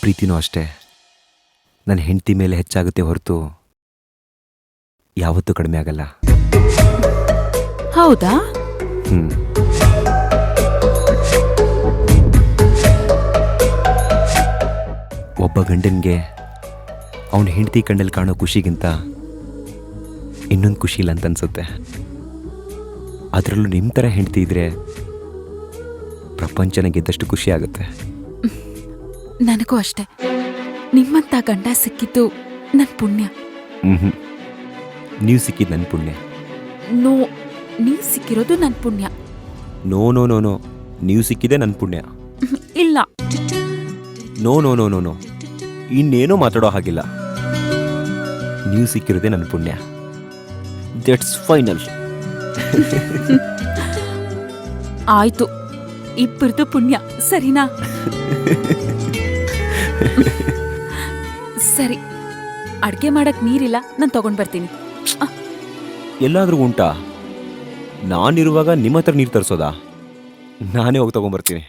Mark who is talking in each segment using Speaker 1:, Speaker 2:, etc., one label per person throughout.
Speaker 1: ಪ್ರೀತಿನೂ ಅಷ್ಟೇ ನನ್ನ ಹೆಂಡತಿ ಮೇಲೆ ಹೆಚ್ಚಾಗುತ್ತೆ ಹೊರತು ಯಾವತ್ತೂ ಕಡಿಮೆ ಆಗಲ್ಲ.
Speaker 2: ಹೌದಾ?
Speaker 1: ಒಬ್ಬ ಗಂಡನಿಗೆ ಅವನ ಹೆಂಡತಿ ಕಣ್ಣಲ್ಲಿ ಕಾಣೋ ಖುಷಿಗಿಂತ ಇನ್ನೊಂದು ಖುಷಿ ಇಲ್ಲ ಅಂತ ಅನ್ಸುತ್ತೆ. ಅದರಲ್ಲೂ ನಿಮ್ಮ ಥರ ಹೆಂಡತಿ ಇದ್ರೆ ಪ್ರಪಂಚನ ಗೆದ್ದಷ್ಟು ಖುಷಿ ಆಗುತ್ತೆ.
Speaker 2: ನನಗೂ ಅಷ್ಟೆ. ನಿಮ್ಮಂತ ಗಂಡ ಸಿಕ್ಕಿದ್ದು ನನ್ನ ಪುಣ್ಯ.
Speaker 1: ನೀವು ಸಿಕ್ಕಿದ್ದು ನನ್ನ ಪುಣ್ಯ.
Speaker 2: ನೋ, ನೀವು ಸಿಕ್ಕಿರೋದು ನನ್ನ ಪುಣ್ಯ.
Speaker 1: ನೋ ನೋ ನೋ ನೋ, ನೀವು ಸಿಕ್ಕಿದೆ ನನ್ನ ಪುಣ್ಯ.
Speaker 2: ಇಲ್ಲ.
Speaker 1: No no no no no, ಇನ್ನೇನೂ ಮಾತಾಡೋ ಹಾಗಿಲ್ಲ. ನೀವು ಸಿಕ್ಕಿರೋದೇ ನನ್ನ ಪುಣ್ಯ. That's final.
Speaker 2: ಆಯ್ತು, ಇಬ್ಬರದು ಪುಣ್ಯ, ಸರಿನಾ? ಸರಿ, ಅಡ್ಗೆ ಮಾಡಕ್ ನೀರಿಲ್ಲ, ನಾನು ತಗೊಂಡ್ ಬರ್ತೀನಿ.
Speaker 1: ಎಲ್ಲಾದ್ರೂ ಉಂಟಾ? ನಾನಿರುವಾಗ ನಿಮ್ಮ ಹತ್ರ ನೀರು ತರಿಸೋದಾ? ನಾನೇ ಹೋಗಿ ತಗೊಂಡ್ಬರ್ತೀನಿ.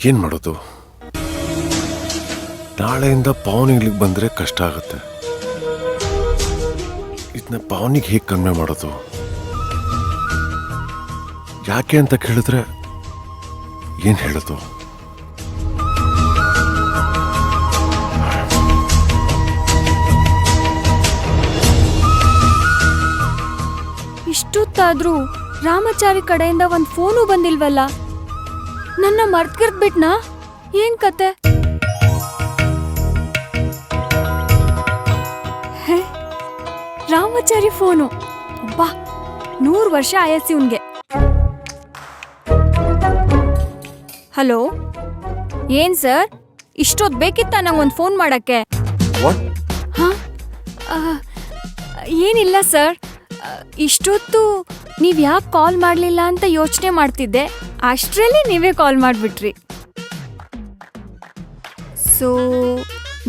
Speaker 3: ಏನು ಮಾಡೋದು? ನಾಳೆಯಿಂದ ಪವನ್ ಇಲ್ಲಿಗೆ ಬಂದರೆ ಕಷ್ಟ ಆಗುತ್ತೆ. ಇದನ್ನ ಪವನಿಗೆ ಹೇಗೆ ಕಡಿಮೆ ಮಾಡೋದು? ಯಾಕೆ ಅಂತ ಕೇಳಿದ್ರೆ ಏನು ಹೇಳೋದು?
Speaker 4: ಇಷ್ಟೊತ್ತಾದ್ರೂ ರಾಮಾಚಾರಿ ಕಡೆಯಿಂದ ಒಂದು ಫೋನು ಬಂದಿಲ್ವಲ್ಲ? ನನ್ನ ಮರ್ತ್ಗಿರ್ದ್ಬಿಟ್ನಾ? ಏನ್ ಕತೆ? ರಾಮಾಚಾರಿ ಫೋನು. ಅಬ್ಬಾ, 100 ವರ್ಷ ಆಯಸ್ಸಿ ಉನ್ಗೆ. ಹಲೋ, ಏನ್ ಸರ್, ಇಷ್ಟೊತ್ತು ಬೇಕಿತ್ತ ನಂಗೊಂದು ಫೋನ್ ಮಾಡಕ್ಕೆ? ಹಾ, ಏನಿಲ್ಲ ಸರ್, ಇಷ್ಟೊತ್ತು ನೀವು ಯಾಕೆ ಕಾಲ್ ಮಾಡಲಿಲ್ಲ ಅಂತ ಯೋಚನೆ ಮಾಡ್ತಿದ್ದೆ. ಅಷ್ಟರಲ್ಲಿ ನೀವೇ ಕಾಲ್ ಮಾಡಿಬಿಟ್ರಿ. ಸೊ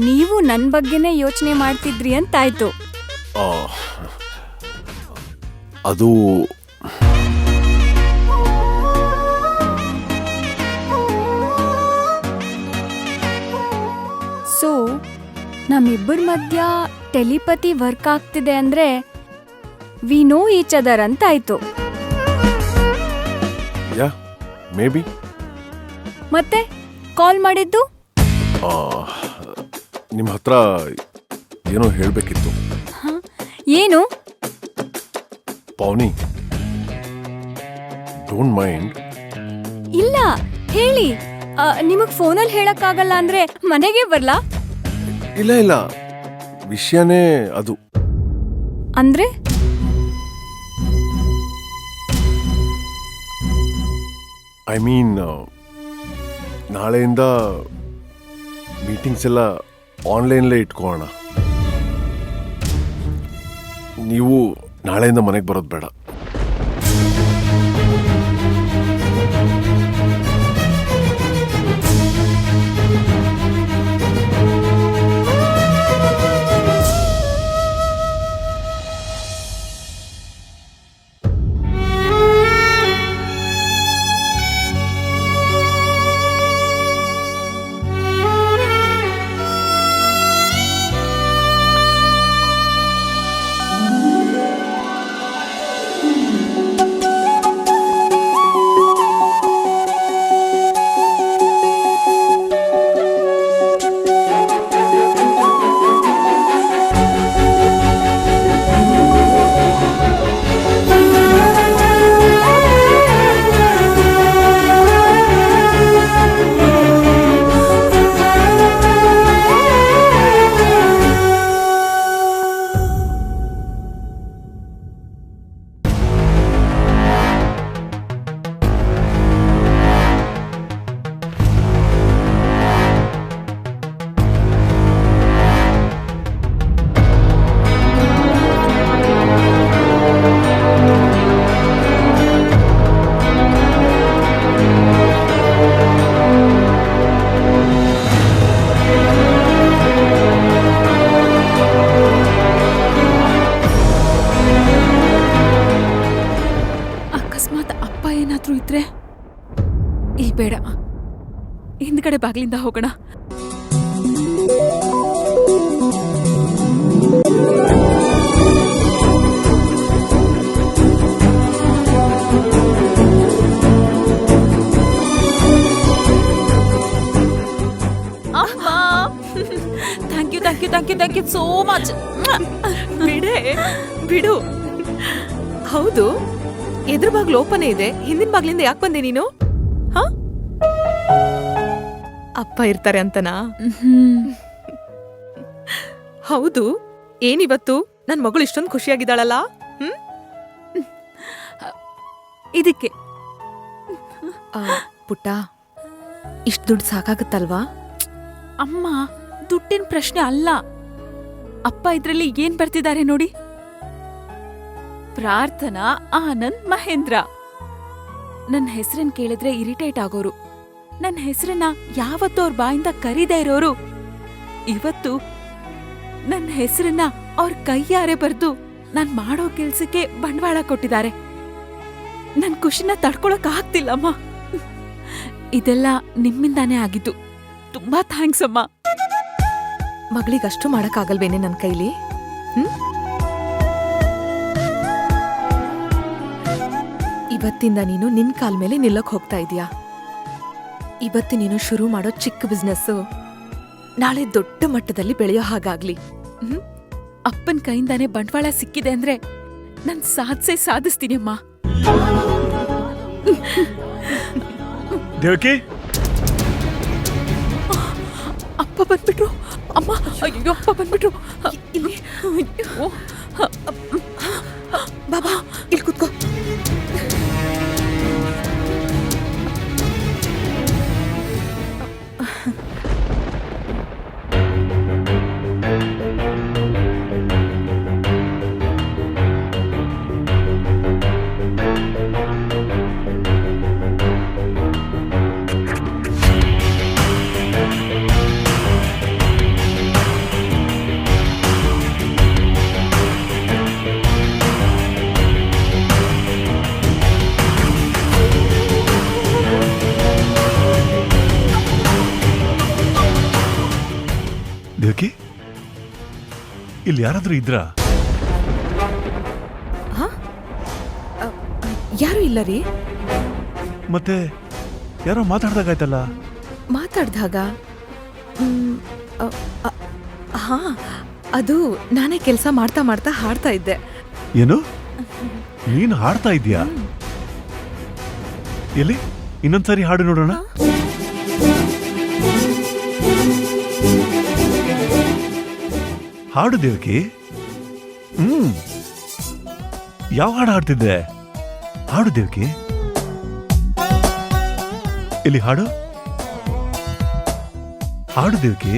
Speaker 4: ನೀವು ನನ್ನ ಬಗ್ಗೆನೇ ಯೋಚನೆ ಮಾಡ್ತಿದ್ರಿ ಅಂತಾಯ್ತು.
Speaker 3: ಅದು
Speaker 4: ಸೊ ನಮ್ಮಿಬ್ಬರ ಮಧ್ಯ ಟೆಲಿಪತಿ ವರ್ಕ್ ಆಗ್ತಿದೆ ಅಂದ್ರೆ ವಿ ನೋ ಈಚ್ ಅದರ್ ಅಂತಾಯ್ತು.
Speaker 3: Yeah maybe.
Speaker 4: ಮತ್ತೆ ಕಾಲ್ ಮಾಡಿದ್ದು
Speaker 3: ನಿಮ್ಮ ಹತ್ರ ಏನೋ ಹೇಳಬೇಕಿತ್ತು.
Speaker 4: ಏನು?
Speaker 3: Pavani, don't mind.
Speaker 4: ಇಲ್ಲ, ಹೇಳಿ. ನಿಮಗ್ ಫೋನಲ್ಲಿ ಹೇಳಕ್ಕಾಗಲ್ಲ ಅಂದ್ರೆ ಮನೆಗೆ ಬರ್ಲಾ?
Speaker 3: ಇಲ್ಲ ಇಲ್ಲ, ವಿಷಯನೇ ಅದು.
Speaker 4: ಅಂದ್ರೆ
Speaker 3: ಐ ಮೀನ್, ನಾಳೆಯಿಂದ ಮೀಟಿಂಗ್ಸ್ ಎಲ್ಲ ಆನ್ಲೈನ್ಲೇ ಇಟ್ಕೊಳ್ಳೋಣ. ನೀವು ನಾಳೆಯಿಂದ ಮನೆಗೆ ಬರೋದು ಬೇಡ.
Speaker 2: ಕಡೆ ಬಾಗ್ಲಿಂದ ಹೋಗೋಣ. Thank you so much.
Speaker 5: ಬಿಡು. ಹೌದು, ಎದುರು ಬಾಗ್ಲು ಓಪನ್ ಇದೆ, ಹಿಂದಿನ ಬಾಗ್ಲಿಂದ ಯಾಕೆ ಬಂದೆ ನೀನು? ಹ, ಅಪ್ಪ ಇರ್ತಾರೆ ಅಂತನಾ? ಹೌದು, ಏನಿವತ್ತು ನನ್ ಮಗಳು ಇಷ್ಟೊಂದು ಖುಷಿಯಾಗಿದ್ದಾಳಲ್ಲ?
Speaker 2: ಇದಕ್ಕೆ
Speaker 5: ಪುಟ್ಟ, ಇಷ್ಟು ದುಡ್ಡು ಸಾಕಾಗುತ್ತಲ್ವಾ?
Speaker 2: ಅಮ್ಮ, ದುಡ್ಡಿನ ಪ್ರಶ್ನೆ ಅಲ್ಲ. ಅಪ್ಪ ಇದ್ರಲ್ಲಿ ಏನ್ ಬರ್ತಿದ್ದಾರೆ ನೋಡಿ. ಪ್ರಾರ್ಥನಾ ಆನಂದ್ ಮಹೇಂದ್ರ. ನನ್ನ ಹೆಸರನ್ನ ಕೇಳಿದ್ರೆ ಇರಿಟೇಟ್ ಆಗೋರು, ನನ್ನ ಹೆಸರನ್ನ ಯಾವತ್ತೂ ಅವ್ರ ಬಾಯಿಂದ ಕರೀದೇ ಇರೋರು, ಇವತ್ತು ನನ್ನ ಹೆಸರನ್ನ ಅವ್ರ ಕೈಯಾರೆ ಬರ್ದು ನಾನ್ ಮಾಡೋ ಕೆಲ್ಸಕ್ಕೆ ಬಂಡವಾಳ ಕೊಟ್ಟಿದ್ದಾರೆ. ನನ್ ಖುಷಿನ ತಡ್ಕೊಳಕ್ ಆಗ್ತಿಲ್ಲಮ್ಮ. ಇದೆಲ್ಲ ನಿಮ್ಮಿಂದಾನೇ ಆಗಿದ್ದು. ತುಂಬಾ ಥ್ಯಾಂಕ್ಸ್ ಅಮ್ಮ.
Speaker 5: ಮಗಳಿಗಷ್ಟು ಮಾಡಕ್ಕಾಗಲ್ವೇನೆ ನನ್ ಕೈಲಿ? ಇವತ್ತಿಂದ ನೀನು ನಿನ್ ಕಾಲ್ ಮೇಲೆ ನಿಲ್ಲಕ್ ಹೋಗ್ತಾ ಇದೀಯಾ. ಇವತ್ತು ನೀನು ಶುರು ಮಾಡೋ ಚಿಕ್ಕ ಬಿಸ್ನೆಸ್ ನಾಳೆ ದೊಡ್ಡ ಮಟ್ಟದಲ್ಲಿ ಬೆಳೆಯೋ ಹಾಗಾಗ್ಲಿ.
Speaker 2: ಅಪ್ಪನ್ ಕೈಯಿಂದಾನೇ ಬಂಡವಾಳ ಸಿಕ್ಕಿದೆ ಅಂದ್ರೆ ನಾನ್ ಸಾಧಿಸ್ತೀನಿ ಅಮ್ಮ.
Speaker 6: ದೇವಕಿ,
Speaker 2: ಅಪ್ಪ ಬಂದ್ಬಿಟ್ರು. ಅಮ್ಮ, ಅಯ್ಯೋ, ಅಪ್ಪ ಬಂದ್ಬಿಟ್ರು. ಇಲ್ಲಿ
Speaker 5: ಬಾಬಾ, ಇಲ್ಲಿ ಕೂತ್ಕೋ.
Speaker 6: ದೇವಕಿ, ಇಲ್ಲಿ ಯಾರಾದ್ರೂ ಇದ್ರಾ?
Speaker 5: ಯಾರು ಇಲ್ಲ ರೀ.
Speaker 6: ಮತ್ತೆ ಯಾರೋ ಮಾತಾಡ್ದಾಗಾಯ್ತಲ್ಲ?
Speaker 5: ಮಾತಾಡ್ದಾಗ ಹಾ, ಅದು ನಾನೇ ಕೆಲಸ ಮಾಡ್ತಾ ಮಾಡ್ತಾ ಹಾಡ್ತಾ ಇದ್ದೆ.
Speaker 6: ಏನು, ನೀನು ಹಾಡ್ತಾ ಇದ್ಯಾ? ಎಲ್ಲಿ ಇನ್ನೊಂದ್ಸರಿ ಹಾಡು ನೋಡೋಣ. ಹಾಡು ದೇವಕಿ. ಯಾವ ಹಾಡು ಹಾಡ್ತಿದ್ದೆ? ಹಾಡು ದೇವಕಿ. ಇಲ್ಲಿ ಹಾಡು. ಹಾಡು ದೇವಕಿ.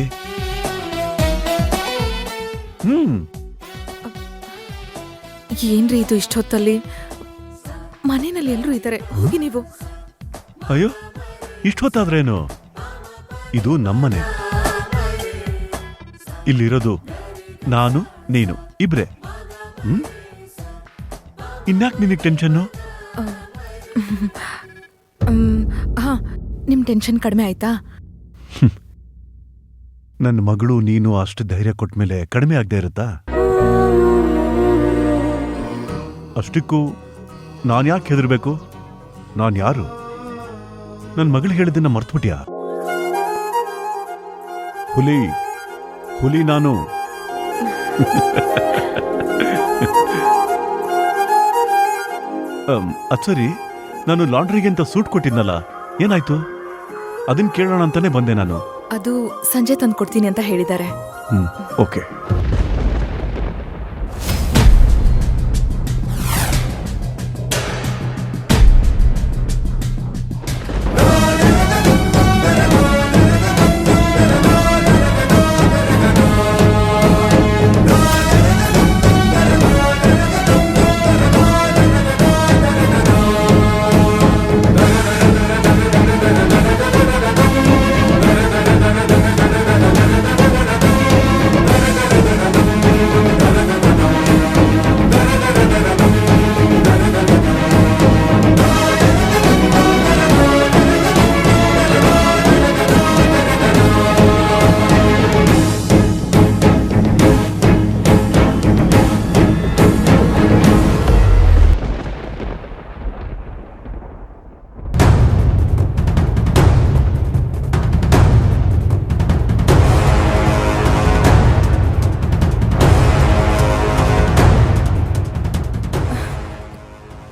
Speaker 5: ಏನ್ರಿ ಇದು ಇಷ್ಟೊತ್ತಲ್ಲಿ? ಮನೆಯಲ್ಲಿ ಎಲ್ರೂ ಇದ್ದಾರೆ, ಹೋಗಿ ನೀವು.
Speaker 6: ಅಯ್ಯೋ, ಇಷ್ಟೊತ್ತಾದ್ರೇನು? ಇದು ನಮ್ಮನೆ. ಇಲ್ಲಿರೋದು ನಾನು ನೀನು ಇಬ್ರೆ. ಇನ್ಯಾಕ್ ನಿನಗೆ ಟೆನ್ಷನ್ನು?
Speaker 5: ಹಾ, ನಿಮ್ ಟೆನ್ಷನ್ ಕಡಿಮೆ ಆಯ್ತಾ?
Speaker 6: ನನ್ನ ಮಗಳು ನೀನು ಅಷ್ಟು ಧೈರ್ಯ ಕೊಟ್ಮೇಲೆ ಕಡಿಮೆ ಆಗದೆ ಇರುತ್ತಾ? ಅಷ್ಟಕ್ಕೂ ನಾನು ಯಾಕೆ ಹೆದರ್ಬೇಕು? ನಾನು ಯಾರು? ನನ್ನ ಮಗಳು ಹೇಳಿದ್ದನ್ನ ಮರ್ತುಬಿಟ್ಯಾ? ಹುಲಿ ನಾನು. ಅಚ್ಚರಿ, ನಾನು ಲಾಂಡ್ರಿಗೆ ಅಂತ ಸೂಟ್ ಕೊಟ್ಟಿದ್ನಲ್ಲ, ಏನಾಯ್ತು? ಅದನ್ನ ಕೇಳೋಣ ಅಂತಾನೆ ಬಂದೆ ನಾನು.
Speaker 5: ಅದು ಸಂಜೆ ತಂದು ಕೊಡ್ತೀನಿ ಅಂತ ಹೇಳಿದ್ದಾರೆ.
Speaker 6: ಓಕೆ.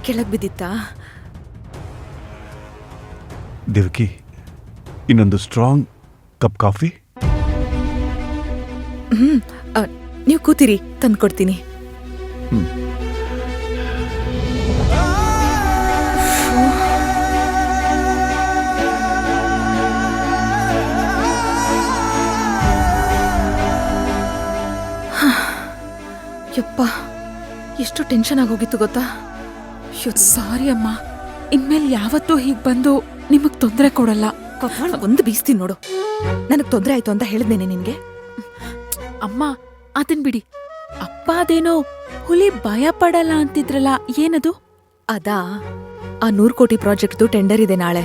Speaker 5: ಕೆಳಗ್ ಬಿದ್ದಿತ್ತಾ?
Speaker 6: ದೇವಕಿ, ಇನ್ನೊಂದು ಸ್ಟ್ರಾಂಗ್ ಕಪ್ ಕಾಫಿ.
Speaker 5: ನೀವು ಕೂತಿರಿ, ತಂದ್ಕೊಡ್ತೀನಿ. ಯಪ್ಪ, ಎಷ್ಟು ಟೆನ್ಷನ್ ಆಗೋಗಿತ್ತು ಗೊತ್ತಾ?
Speaker 2: ಸಾರಿ ಅಮ್ಮ, ಇನ್ಮೇಲೆ ಯಾವತ್ತೂ ಹೀಗ್ ಬಂದು ನಿಮಗ್ ತೊಂದರೆ ಕೊಡಲ್ಲ.
Speaker 5: ಒಂದು ಬೀಸ್ತೀನಿ ನೋಡು. ನನಗ್ ತೊಂದರೆ ಆಯ್ತು ಅಂತ ಹೇಳಿದ್ನೇನೆ ನಿನ್ಗೆ?
Speaker 2: ಅಮ್ಮ ಅದನ್ ಬಿಡಿ. ಅಪ್ಪ ಅದೇನೋ ಹುಲಿ ಭಯ ಪಡಲ್ಲ ಅಂತಿದ್ರಲ್ಲ, ಏನದು?
Speaker 5: ಅದಾ, ಆ 100 ಕೋಟಿ ಪ್ರಾಜೆಕ್ಟ್ದು ಟೆಂಡರ್ ಇದೆ ನಾಳೆ.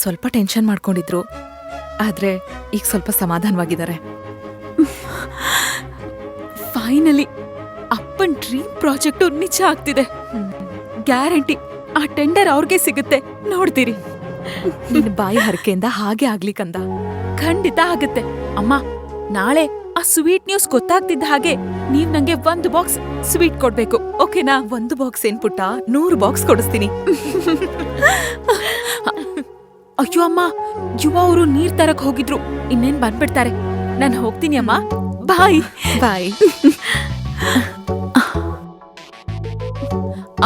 Speaker 5: ಸ್ವಲ್ಪ ಟೆನ್ಷನ್ ಮಾಡ್ಕೊಂಡಿದ್ರು, ಆದ್ರೆ ಈಗ ಸ್ವಲ್ಪ ಸಮಾಧಾನವಾಗಿದ್ದಾರೆ.
Speaker 2: ಫೈನಲಿ ಅಪ್ಪನ್ ಡ್ರೀಮ್ ಪ್ರಾಜೆಕ್ಟು ನಿಜ ಆಗ್ತಿದೆ. ಗ್ಯಾರಂಟಿ ಆ ಟೆಂಡರ್ ಅವ್ರಿಗೆ ಸಿಗುತ್ತೆ, ನೋಡ್ತೀರಿ.
Speaker 5: ನಿನ್ ಬಾಯಿ ಹರಕೆಯಿಂದ ಹಾಗೆ ಆಗ್ಲಿ ಕಂದ.
Speaker 2: ಖಂಡಿತ ಆಗತ್ತೆ ಅಮ್ಮ. ನಾಳೆ ಆ ಸ್ವೀಟ್ ನ್ಯೂಸ್ ಗೊತ್ತಾಗ್ತಿದ್ದ ಹಾಗೆ ನೀವ್ ನಂಗೆ 1 ಬಾಕ್ಸ್ ಸ್ವೀಟ್ ಕೊಡ್ಬೇಕು, ಓಕೆನಾ?
Speaker 5: 1 ಬಾಕ್ಸ್ ಏನ್ ಪುಟ್ಟ, 100 ಬಾಕ್ಸ್ ಕೊಡಿಸ್ತೀನಿ.
Speaker 2: ಅಯ್ಯೋ ಅಮ್ಮ, ಯುವ ಅವರು ನೀರ್ ತರಕ್ ಹೋಗಿದ್ರು, ಇನ್ನೇನ್ ಬಂದ್ಬಿಡ್ತಾರೆ. ನಾನ್ ಹೋಗ್ತೀನಿ ಅಮ್ಮ, ಬಾಯ್.
Speaker 5: ಬಾಯ್.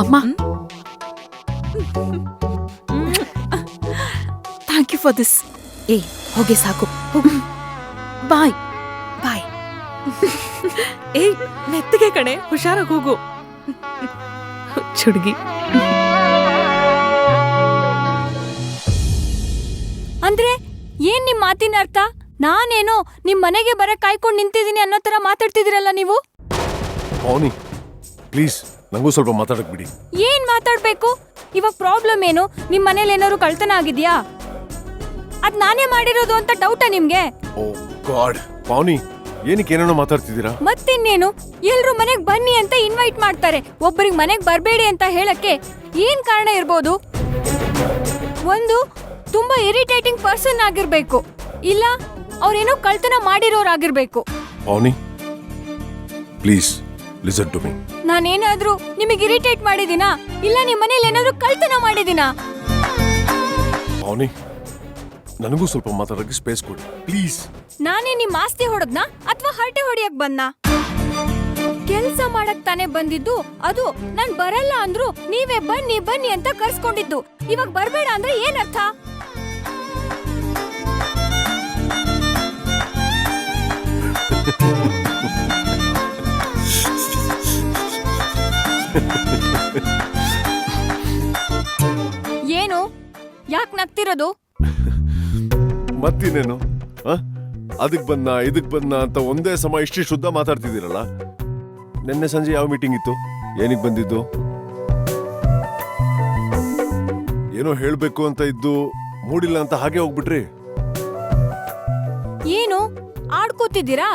Speaker 2: ಅಮ್ಮ, ಥ್ಯಾಂಕ್ ಯು ಫಾರ್ ದಿಸ್.
Speaker 5: ಏ ಹೋಗಿ ಸಾಕು, ಹೋಗು.
Speaker 2: ಬಾಯ್.
Speaker 5: ಬಾಯ್. ಏಯ್ ಮೆತ್ತಗೆ ಕಣೆ, ಹುಷಾರಾಗಿ ಹೋಗು. ಚುಡ್ಗಿ.
Speaker 4: ಅಂದ್ರೆ ಏನ್ ನಿಮ್ ಮಾತಿನ ಅರ್ಥ? ನಾನೇನೋ ನಿಮ್ ಮನೆಗೆ ಬರಕ್ ಕಾಯ್ಕೊಂಡ್ ನಿಂತಿದೀನಿ ಅನ್ನೋ ತರ ಮಾತಾಡ್ತಿದಿರಲ್ಲ ನೀವು.
Speaker 3: ಪಾವನಿ ಪ್ಲೀಸ್, ನಂಗೂ ಸ್ವಲ್ಪ ಮಾತಾಡಕ್ ಬಿಡಿ.
Speaker 4: ಏನ್ ಮಾತಾಡ್ಬೇಕು? ಇವಾಗ ಪ್ರಾಬ್ಲಮ್ ಏನು? ನಿಮ್ ಮನೇಲಿ ಏನಾದ್ರು ಕಳ್ತನ ಆಗಿದ್ಯಾ? ಅದ್ ನಾನೇ ಮಾಡಿರೋದು ಅಂತ ಡೌಟಾ ನಿಮ್ಗೆ?
Speaker 3: ಓ ಗಾಡ್, ಪಾವನಿ ಏನಕ್ಕೆ ಏನೇನೋ ಮಾತಾಡ್ತಿದ್ದೀರಾ?
Speaker 4: ಮತ್ತಿನ್ನೇನು, ಎಲ್ರು ಮನೆಗ್ ಬನ್ನಿ ಅಂತ ಇನ್ವೈಟ್ ಮಾಡ್ತಾರೆ, ಒಬ್ಬರಿಗೆ ಮನೆಗ್ ಬರ್ಬೇಡಿ ಅಂತ ಹೇಳಕ್ಕೆ ಏನ್ ಕಾರಣ ಇರ್ಬೋದು? ಒಂದು ತುಂಬಾ ಇರಿಟೇಟಿಂಗ್ ಪರ್ಸನ್ ಆಗಿರ್ಬೇಕು, ಇಲ್ಲ ಅವ್ರೇನೋ ಕಳ್ತನ ಮಾಡಿರೋರಾಗಿರ್ಬೇಕು.
Speaker 3: ಪಾವನಿ ಪ್ಲೀಸ್ ಲಿಸನ್ ಟು ಮೀ.
Speaker 4: ನಾನೇನಾದ್ರೂ ನಿಮಗೆ ಇರಿಟೇಟ್ ಮಾಡಿದೀನಾ? ಇಲ್ಲ ನಿಮ್ ಮನೇಲಿ ಏನಾದ್ರೂ ಕಳ್ತನ ಮಾಡಿದೀನಾ?
Speaker 3: ಪಾವನಿ ನನಗೂ ಸ್ವಲ್ಪ ಮಾತಾಡಕ್ಕೆ ಸ್ಪೇಸ್ ಕೊಡಿ ಪ್ಲೀಸ್.
Speaker 4: ನಾನೇ ನಿಮ್ ಆಸ್ತಿ ಹೊಡೆದ್ನಾ ಅಥವಾ ಹರಟೆ ಹೊಡಿಯಕ್ ಬಂದ್ನಾ? ಕೆಲ್ಸ ಮಾಡಕ್ ತಾನೇ ಬಂದಿದ್ದು, ಅದು ನಾನ್ ಬರಲ್ಲ ಅಂದ್ರು ನೀವೇ ಬನ್ನಿ ಬನ್ನಿ ಅಂತ ಕರ್ಸ್ಕೊಂಡಿದ್ದು. ಇವಾಗ ಬರ್ಬೇಡ ಅಂದ್ರೆ ಏನರ್ಥ? ಏನು ಯಾಕ್ ನಗ್ತಿರೋದು?
Speaker 3: ಮತ್ತಿನ್ನೇನು, ಅದಕ್ ಬಂದ ಇದಕ್ ಬಂದ ಅಂತ ಒಂದೇ ಸಮ ಇಷ್ಟು ಶುದ್ಧ ಮಾತಾಡ್ತಿದ್ದೀರಲ್ಲ. ನಿನ್ನೆ ಸಂಜೆ ಯಾವ ಮೀಟಿಂಗ್ ಇತ್ತು? ಏನಿಗೆ ಬಂದಿದ್ದು? ಏನೋ ಹೇಳ್ಬೇಕು ಅಂತ ಇದ್ದು, ಮೂಡಿಲ್ಲ ಅಂತ ಹಾಗೆ ಹೋಗ್ಬಿಟ್ರಿ.
Speaker 4: ಏನು ಆಡ್ಕೋತಿದ್ದೀರಾ?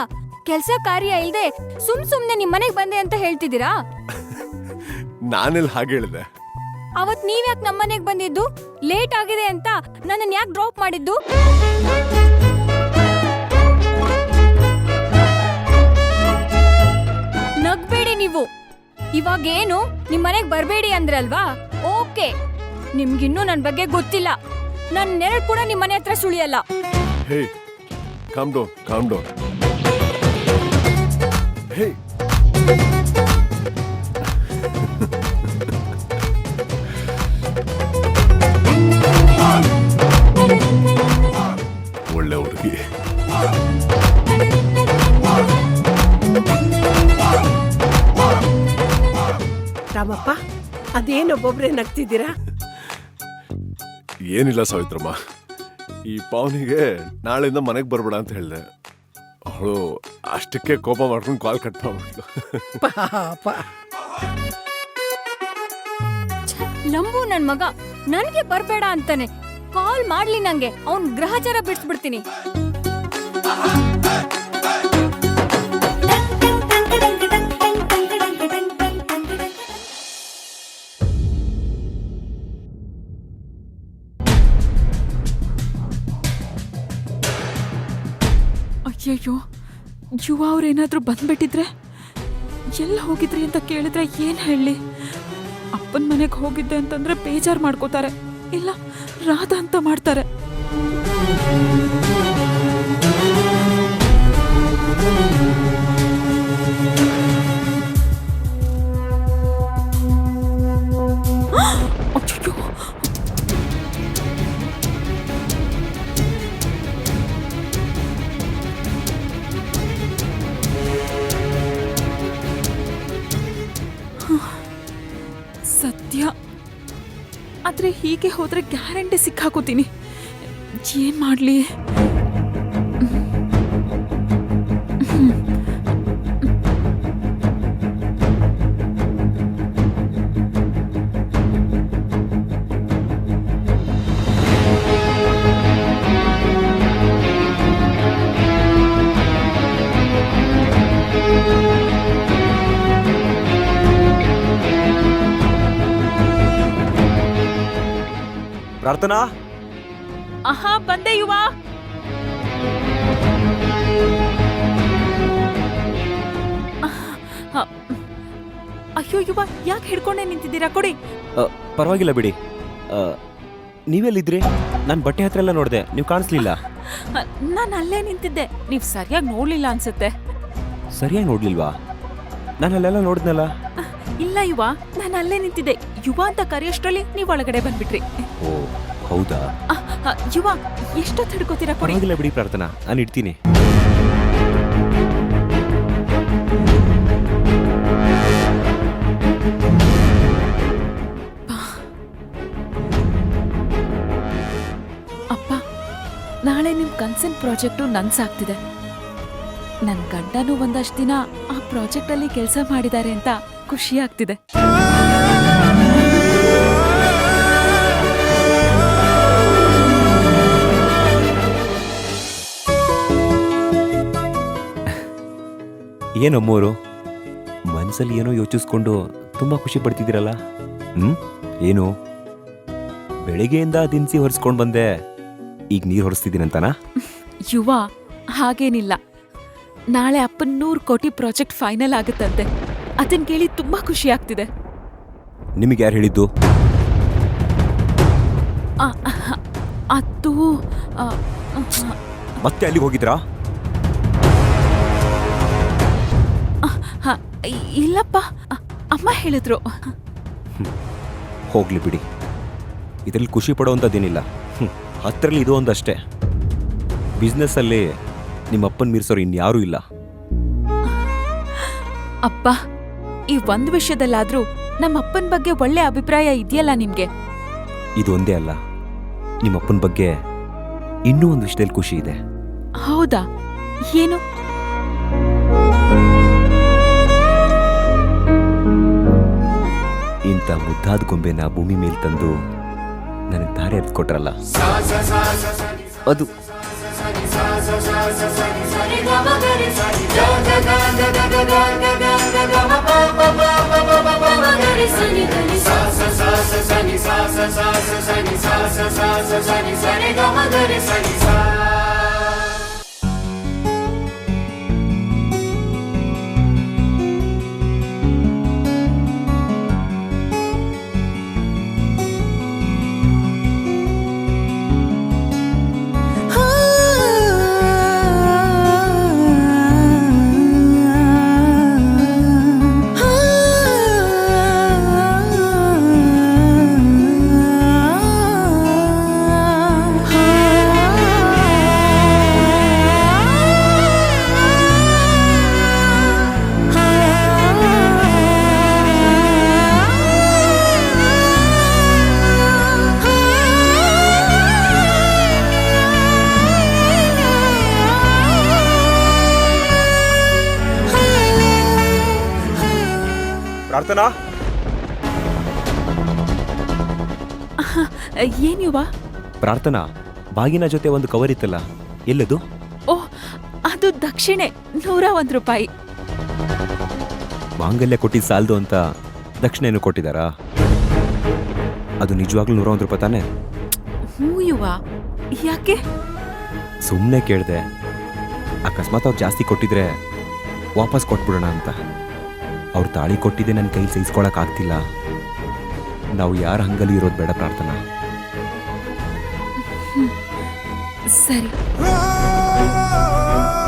Speaker 4: ಕೆಲ್ಸ ಕಾರ್ಯ ಇಲ್ದೆ ಸುಮ್ನೆ ನಿಮ್ ಮನೆಗ್ ಬಂದೆ ಅಂತ ಹೇಳ್ತಿದ್ದೀರಾ?
Speaker 3: ನಾನೆಲ್ಲಿ ಹಾಗೆ ಹೇಳಿದೆ?
Speaker 4: ಅವತ್ ನೀವ್ಯಾಕ್ ನಮ್ಮನೆಗ್ ಬಂದಿದ್ದು? ಲೇಟ್ ಆಗಿದೆ ಅಂತ ನನ್ನನ್ ಯಾಕೆ ಡ್ರಾಪ್ ಮಾಡಿದ್ದು? ನಗ್ಬೇಡಿ ನೀವು. ಇವಾಗೇನು ನಿಮ್ ಮನೆಗ್ ಬರ್ಬೇಡಿ ಅಂದ್ರಲ್ವಾ? ಓಕೆ, ನಿಮ್ಗಿನ್ನೂ ನನ್ ಬಗ್ಗೆ ಗೊತ್ತಿಲ್ಲ. ನನ್ ನೆರಳು ಕೂಡ ನಿಮ್ ಮನೆ ಹತ್ರ ಸುಳಿಯಲ್ಲ.
Speaker 3: ಹೇ ಕಾಮ್ ಡೌನ್, ಕಾಮ್ ಡೌನ್. ಹೇ ಒಳ್ಳೆ ಹುಡುಗಿ.
Speaker 7: ರಾಮಪ್ಪ, ಅದೇನೊಬ್ಬೊಬ್ರೆ ನಗ್ತಿದ್ದೀರಾ?
Speaker 3: ಏನಿಲ್ಲ ಸಾವಿತ್ರಮ್ಮ, ಈ ಪಾವನಿಗೆ ನಾಳೆಯಿಂದ ಮನೆಗೆ ಬರ್ಬೇಡ ಅಂತ ಹೇಳಿದೆ. ಅವಳು ಅಷ್ಟಕ್ಕೆ ಕೋಪ ಮಾಡ್ಕೊಂಡು ಕಾಲ್ ಕಟ್ ಮಾಡ್ಬಿಟ್ಲು.
Speaker 7: ಪಾಪ.
Speaker 4: ಲಂಬು ನನ್ ಮಗ ನನ್ಗೆ ಬರ್ಬೇಡ ಅಂತಾನೆ. ಕಾಲ್ ಮಾಡ್ಲಿ ನಂಗೆ, ಅವ್ನ್ ಗ್ರಹಚಾರ ಬಿಡಿಸ್ಬಿಡ್ತೀನಿ.
Speaker 2: ಅಯ್ಯಯ್ಯೋ, ಯುವ ಅವ್ರೇನಾದ್ರೂ ಬಂದ್ಬಿಟ್ಟಿದ್ರೆ, ಎಲ್ಲ ಹೋಗಿದ್ರಿ ಅಂತ ಕೇಳಿದ್ರೆ ಏನ್ ಹೇಳಿ? ಅಪ್ಪನ ಮನೆಗೆ ಹೋಗಿದ್ದೆ ಅಂತಂದ್ರೆ ಬೇಜಾರು ಮಾಡ್ಕೋತಾರೆ, ಇಲ್ಲ ರಾಧ ಅಂತ ಮಾಡ್ತಾರೆ. ಅಯ್ಯೋ, ಸತ್ಯ. ಆದ್ರೆ ಹೀಗೆ ಹೋದ್ರೆ ಗ್ಯಾರಂಟಿ ಸಿಕ್ಕಾಕೋತೀನಿ. ಏನ್ ಮಾಡ್ಲಿ?
Speaker 1: ಪ್ರಾರ್ಥನಾ,
Speaker 2: ಆಹಾ, ಬಂದೆ ಯುವ. ಅಯ್ಯೋ ಯುವ, ಯಾಕೆ ಹಿಡ್ಕೊಂಡೆ ನಿಂತಿದ್ದೀರಾ? ಕೊಡಿ.
Speaker 1: ಪರವಾಗಿಲ್ಲ ಬಿಡಿ. ನೀವೆಲ್ಲಿದ್ರಿ? ನಾನು ಬಟ್ಟೆ ಹತ್ರ ಎಲ್ಲ ನೋಡಿದೆ, ನೀವು ಕಾಣಿಸ್ಲಿಲ್ಲ.
Speaker 2: ನಾನು ಅಲ್ಲೇ ನಿಂತಿದ್ದೆ, ನೀವು ಸರಿಯಾಗಿ ನೋಡ್ಲಿಲ್ಲ ಅನ್ಸುತ್ತೆ.
Speaker 1: ಸರಿಯಾಗಿ ನೋಡ್ಲಿಲ್ವಾ? ನಾನು ಅಲ್ಲೆಲ್ಲ ನೋಡಿದ್ನಲ್ಲ.
Speaker 2: ಇಲ್ಲ ಯುವ, ನಾನು ಅಲ್ಲೇ ನಿಂತಿದ್ದೆ. ಯುವ ಅಂತ ಕರೆಯೋಷ್ಟ್ರಲ್ಲಿ ನೀವು ಒಳಗಡೆ ಬಂದ್ಬಿಟ್ರಿ.
Speaker 1: ಓ ಹೌದಾ?
Speaker 2: ಯುವ, ಎಷ್ಟೊತ್ತು ಹಿಡ್ಕೋತೀರಾ? ಕೊಡಿ.
Speaker 1: ಪರವಾಗಿಲ್ಲ ಬಿಡಿ ಪ್ರಾರ್ಥನಾ, ನಾನು ಇಡ್ತೀನಿ.
Speaker 2: ಅಪ್ಪ, ನಾಳೆ ನಿಮ್ ಕನ್ಸರ್ನ್ ಪ್ರಾಜೆಕ್ಟು ನನ್ಸಾಗ್ತಿದೆ. ನನ್ ಗಂಡನೂ ಒಂದಷ್ಟು ದಿನ ಆ ಪ್ರಾಜೆಕ್ಟ್ ಅಲ್ಲಿ ಕೆಲಸ ಮಾಡಿದ್ದಾರೆ ಅಂತ ಖುಷಿ ಆಗ್ತಿದೆ.
Speaker 1: ಏನಮ್ಮೋರು ಮನ್ಸಲ್ಲಿ ಏನೋ ಯೋಚಿಸ್ಕೊಂಡು ತುಂಬಾ ಖುಷಿ ಪಡ್ತಿದ್ದೀರಲ್ಲ? ಏನು ಬೆಳಿಗ್ಗೆಯಿಂದ ದಿನಸಿ ಹೊರಿಸ್ಕೊಂಡು ಬಂದೆ, ಈಗ ನೀರು ಹೊರಿಸ್ತಿದ್ದೀನಂತನಾ?
Speaker 2: ಯುವ, ಹಾಗೇನಿಲ್ಲ. ನಾಳೆ ಅಪ್ಪನ್ 100 ಕೋಟಿ ಪ್ರಾಜೆಕ್ಟ್ ಫೈನಲ್ ಆಗುತ್ತಂತೆ. ಅದನ್ ಕೇಳಿ ತುಂಬಾ ಖುಷಿ ಆಗ್ತಿದೆ.
Speaker 1: ನಿಮಗೆ ಯಾರು ಹೇಳಿದ್ದು?
Speaker 2: ಅದು
Speaker 1: ಮತ್ತೆ ಅಲ್ಲಿಗೆ ಹೋಗಿದ್ರಾ?
Speaker 2: ಇಲ್ಲಪ್ಪ, ಅಮ್ಮ ಹೇಳಿದ್ರು.
Speaker 1: ಹೋಗ್ಲಿ ಬಿಡಿ, ಇದರಲ್ಲಿ ಖುಷಿ ಪಡೋವಂಥದ್ದೇನಿಲ್ಲ. ಹತ್ತರಲ್ಲಿ ಇದು ಒಂದಷ್ಟೇ. ಬಿಸ್ನೆಸ್ಸಲ್ಲಿ ನಿಮ್ಮ ಅಪ್ಪನ ಮೀರ್ಸೋರು ಇನ್ಯಾರೂ ಇಲ್ಲ.
Speaker 2: ಅಪ್ಪ, ಈ ಒಂದ್ ವಿಷಯದಲ್ಲಾದ್ರೂ ನಮ್ಮ ಅಪ್ಪನ ಬಗ್ಗೆ ಒಳ್ಳೆ ಅಭಿಪ್ರಾಯ ಇದೆಯಲ್ಲ ನಿಮ್ಗೆ?
Speaker 1: ಇದು ಒಂದೇ ಅಲ್ಲ, ನಿಮ್ಮ ಅಪ್ಪನ ಬಗ್ಗೆ ಇನ್ನೂ ಒಂದು ವಿಷಯದಲ್ಲಿ ಖುಷಿ ಇದೆ.
Speaker 2: ಹೌದಾ? ಏನು?
Speaker 1: ಇಂಥ ಮುದ್ದಾದ ಗೊಂಬೆನ ಭೂಮಿ ಮೇಲೆ ತಂದು ನನಗೆ ದಾರಿ ಎರೆದು ಕೊಟ್ರಲ್ಲ, ಅದು ಪ್ರಾರ್ಥನಾ.
Speaker 2: ಏನ್ ಯುವ?
Speaker 1: ಪ್ರಾರ್ಥನಾ, ಬಾಗಿನ ಜೊತೆ ಒಂದು ಕವರ್ ಇತ್ತಲ್ಲ, ಎಲ್ಲದು?
Speaker 2: ಓಹ್, ಅದು ದಕ್ಷಿಣೆ, 101 ರೂಪಾಯಿ.
Speaker 1: ಮಾಂಗಲ್ಯ ಕೊಟ್ಟಿದ್ದು ಸಾಲದು ಅಂತ ದಕ್ಷಿಣೆಯನ್ನು ಕೊಟ್ಟಿದ್ದಾರಾ? ಅದು ನಿಜವಾಗ್ಲೂ 101 ರೂಪಾಯಿ ತಾನೆ?
Speaker 2: ಹ್ಞೂ ಯುವ, ಯಾಕೆ?
Speaker 1: ಸುಮ್ಮನೆ ಕೇಳಿದೆ. ಅಕಸ್ಮಾತ್ ಅವ್ರು ಜಾಸ್ತಿ ಕೊಟ್ಟಿದ್ರೆ ವಾಪಸ್ ಕೊಟ್ಬಿಡೋಣ ಅಂತ. ಅವ್ರು ತಾಳಿ ಕೊಟ್ಟಿದ್ದೆ ನನ್ನ ಕೈಲಿ ಸಹಿಸ್ಕೊಳಕ್ ಆಗ್ತಿಲ್ಲ. ನಾವು ಯಾರ ಹಂಗಲ್ಲಿ ಇರೋದು ಬೇಡ ಪ್ರಾರ್ಥನಾ.
Speaker 2: ಸರಿ.
Speaker 8: ಆ